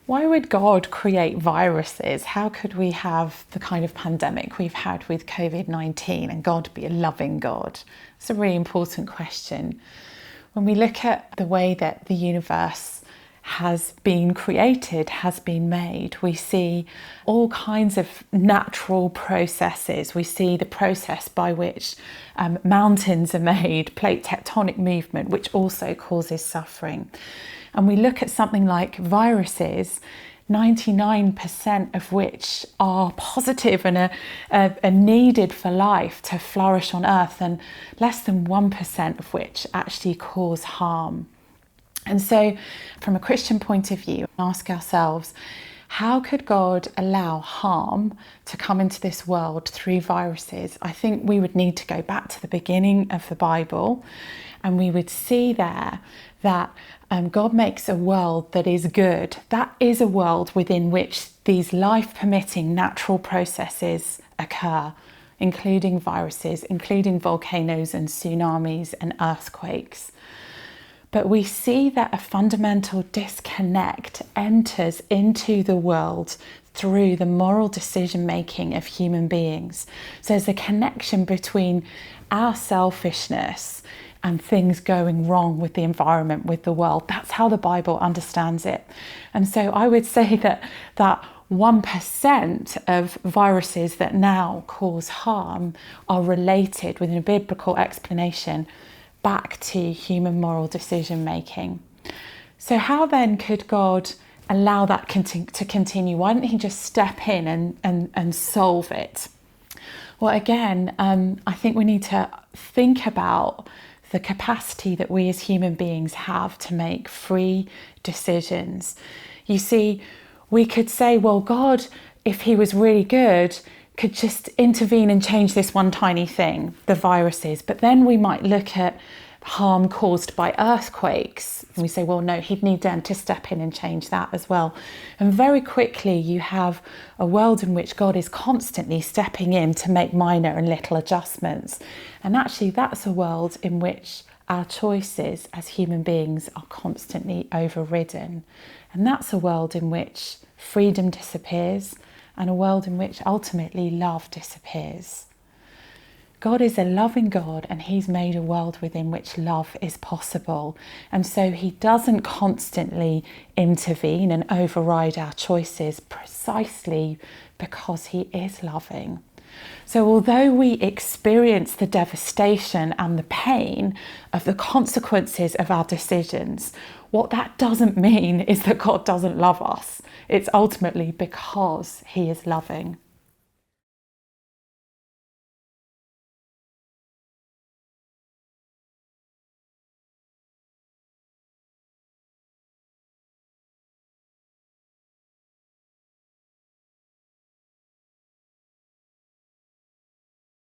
Why would God create viruses? How could we have the kind of pandemic we've had with COVID-19 and God be a loving God? It's a really important question. When we look at the way that the universe has been created, has been made, we see all kinds of natural processes. We see the process by which mountains are made, plate tectonic movement, which also causes suffering. And we look at something like viruses, 99% of which are positive and are needed for life to flourish on Earth, and less than 1% of which actually cause harm. And so, from a Christian point of view, ask ourselves, how could God allow harm to come into this world through viruses? I think we would need to go back to the beginning of the Bible, and we would see there that God makes a world that is good. That is a world within which these life-permitting natural processes occur, including viruses, including volcanoes and tsunamis and earthquakes. But we see that a fundamental disconnect enters into the world through the moral decision-making of human beings. So there's a connection between our selfishness and things going wrong with the environment, with the world. That's how the Bible understands it. And so I would say that 1% of viruses that now cause harm are related within a biblical explanation back to human moral decision making. So how then could God allow that to continue? Why didn't he just step in and solve it? Well, again, I think we need to think about the capacity that we as human beings have to make free decisions. You see, we could say, well, God, if he was really good, could just intervene and change this one tiny thing, the viruses. But then we might look at harm caused by earthquakes, and we say, well, no, he'd need them to step in and change that as well. And very quickly you have a world in which God is constantly stepping in to make minor and little adjustments. And actually that's a world in which our choices as human beings are constantly overridden. And that's a world in which freedom disappears, and a world in which ultimately love disappears. God is a loving God, and he's made a world within which love is possible. And so he doesn't constantly intervene and override our choices precisely because he is loving. So although we experience the devastation and the pain of the consequences of our decisions, what that doesn't mean is that God doesn't love us. It's ultimately because he is loving.